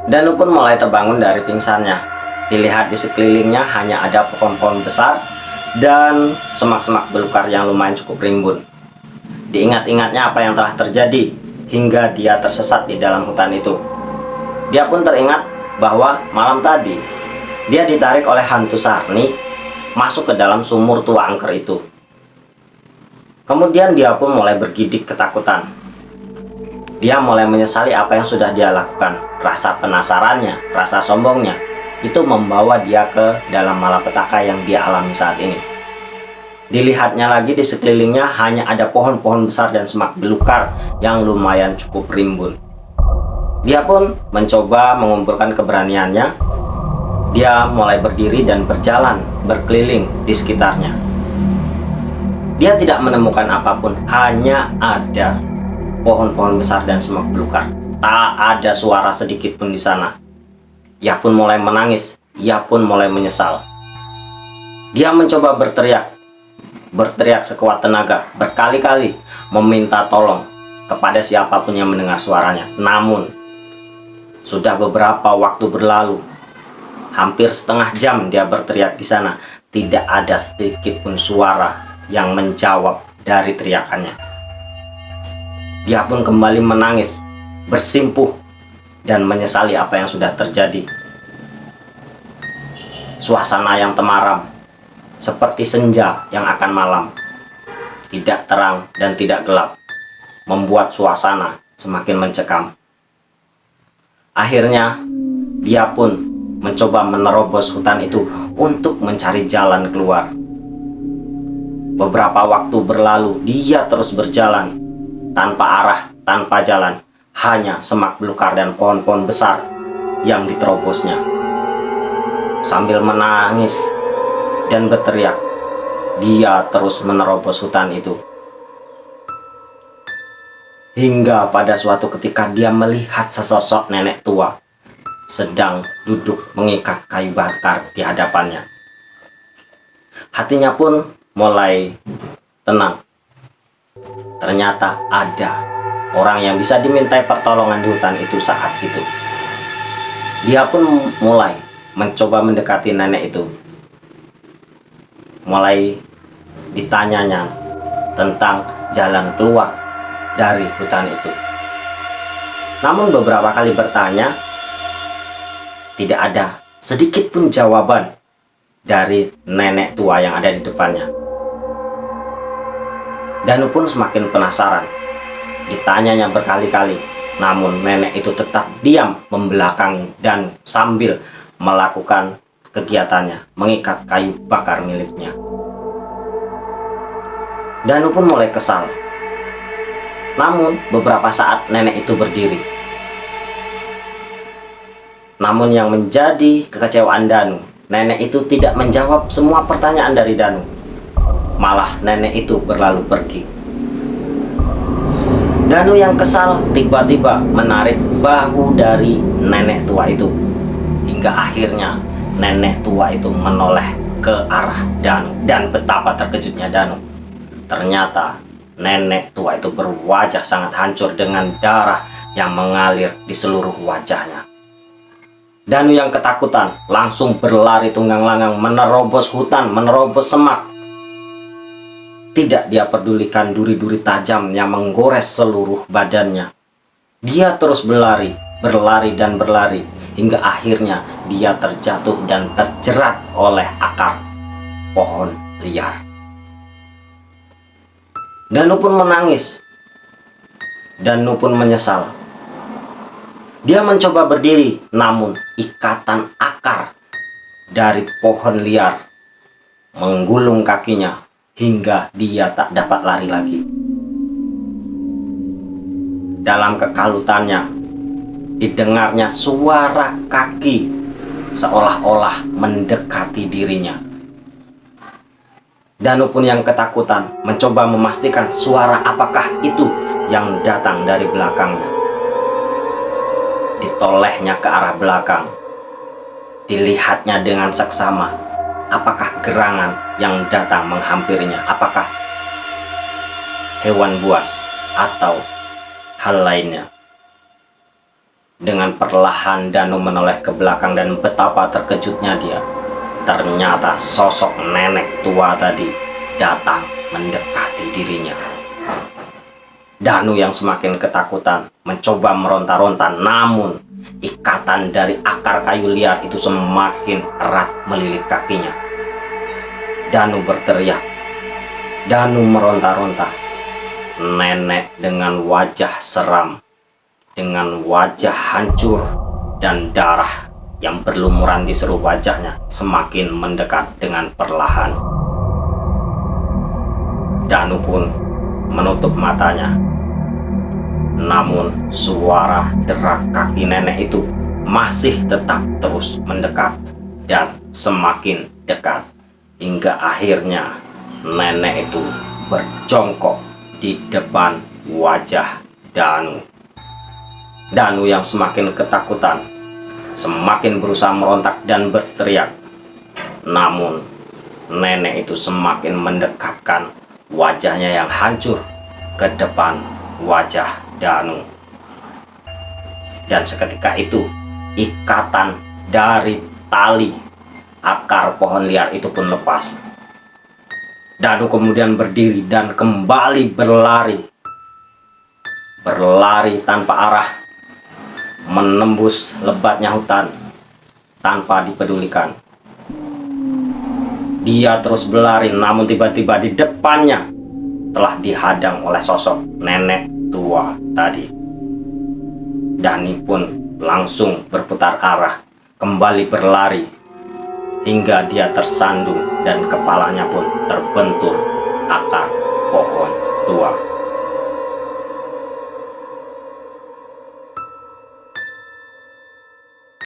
Danu pun mulai terbangun dari pingsannya. Dilihat di sekelilingnya hanya ada pohon-pohon besar dan semak-semak belukar yang lumayan cukup rimbun. Diingat-ingatnya apa yang telah terjadi hingga dia tersesat di dalam hutan itu. Dia pun teringat bahwa malam tadi dia ditarik oleh hantu Sarni masuk ke dalam sumur tua angker itu. Kemudian dia pun mulai bergidik ketakutan. Dia mulai menyesali apa yang sudah dia lakukan. Rasa penasarannya, rasa sombongnya, itu membawa dia ke dalam malapetaka yang dia alami saat ini. Dilihatnya lagi di sekelilingnya hanya ada pohon-pohon besar dan semak belukar yang lumayan cukup rimbun. Dia pun mencoba mengumpulkan keberaniannya. Dia mulai berdiri dan berjalan berkeliling di sekitarnya. Dia tidak menemukan apapun, hanya ada pohon-pohon besar dan semak belukar. Tak ada suara sedikit pun di sana. Ia pun mulai menangis, ia pun mulai menyesal. Dia mencoba berteriak sekuat tenaga, berkali-kali meminta tolong kepada siapapun yang mendengar suaranya. Namun, sudah beberapa waktu berlalu, hampir setengah jam dia berteriak di sana, tidak ada sedikit pun suara yang menjawab dari teriakannya. Dia pun kembali menangis, bersimpuh, dan menyesali apa yang sudah terjadi. Suasana yang temaram, seperti senja yang akan malam, tidak terang dan tidak gelap, membuat suasana semakin mencekam. Akhirnya, dia pun mencoba menerobos hutan itu untuk mencari jalan keluar. Beberapa waktu berlalu, dia terus berjalan tanpa arah, tanpa jalan, hanya semak belukar dan pohon-pohon besar yang diterobosnya. Sambil menangis dan berteriak, dia terus menerobos hutan itu. Hingga pada suatu ketika dia melihat sesosok nenek tua sedang duduk mengikat kayu bakar di hadapannya. Hatinya pun mulai tenang. Ternyata ada orang yang bisa dimintai pertolongan di hutan itu saat itu. Dia pun mulai mencoba mendekati nenek itu. Mulai ditanyanya tentang jalan keluar dari hutan itu. Namun beberapa kali bertanya, tidak ada sedikit pun jawaban dari nenek tua yang ada di depannya. Danu pun semakin penasaran. Ditanyanya berkali-kali, namun nenek itu tetap diam membelakangi Danu sambil melakukan kegiatannya, mengikat kayu bakar miliknya. Danu pun mulai kesal. Namun beberapa saat nenek itu berdiri. Namun yang menjadi kekecewaan Danu, nenek itu tidak menjawab semua pertanyaan dari Danu. Malah nenek itu berlalu pergi. Danu yang kesal tiba-tiba menarik bahu dari nenek tua itu. Hingga akhirnya nenek tua itu menoleh ke arah Danu. Dan betapa terkejutnya Danu. Ternyata nenek tua itu berwajah sangat hancur dengan darah yang mengalir di seluruh wajahnya. Danu yang ketakutan langsung berlari tunggang-langgang menerobos hutan, menerobos semak. Tidak dia pedulikan duri-duri tajam yang menggores seluruh badannya. Dia terus berlari, berlari dan berlari, hingga akhirnya dia terjatuh dan terjerat oleh akar pohon liar. Danu pun menangis. Danu pun menyesal. Dia mencoba berdiri, namun ikatan akar dari pohon liar menggulung kakinya hingga dia tak dapat lari lagi. Dalam kekalutannya, didengarnya suara kaki seolah-olah mendekati dirinya. Danu pun yang ketakutan mencoba memastikan suara apakah itu yang datang dari belakangnya. Ditolehnya ke arah belakang. Dilihatnya dengan seksama. Apakah gerangan yang datang menghampirinya? Apakah hewan buas atau hal lainnya? Dengan perlahan Danu menoleh ke belakang dan betapa terkejutnya dia. Ternyata sosok nenek tua tadi datang mendekati dirinya. Danu yang semakin ketakutan mencoba meronta-ronta, namun ikatan dari akar kayu liar itu semakin erat melilit kakinya. Danu berteriak. Danu meronta-ronta. Nenek dengan wajah seram, dengan wajah hancur dan darah yang berlumuran di seluruh wajahnya semakin mendekat dengan perlahan. Danu pun menutup matanya. Namun suara derak kaki nenek itu masih tetap terus mendekat dan semakin dekat, hingga akhirnya nenek itu berjongkok di depan wajah Danu. Danu yang semakin ketakutan semakin berusaha merontak dan berteriak. Namun nenek itu semakin mendekatkan wajahnya yang hancur ke depan wajah Danu. Dan seketika itu ikatan dari tali akar pohon liar itu pun lepas. Danu kemudian berdiri dan kembali berlari. Berlari tanpa arah, menembus lebatnya hutan tanpa dipedulikan. Dia terus berlari, namun tiba-tiba di depannya telah dihadang oleh sosok nenek tua tadi. Dani pun langsung berputar arah, kembali berlari, hingga dia tersandung dan kepalanya pun terbentur akar pohon tua.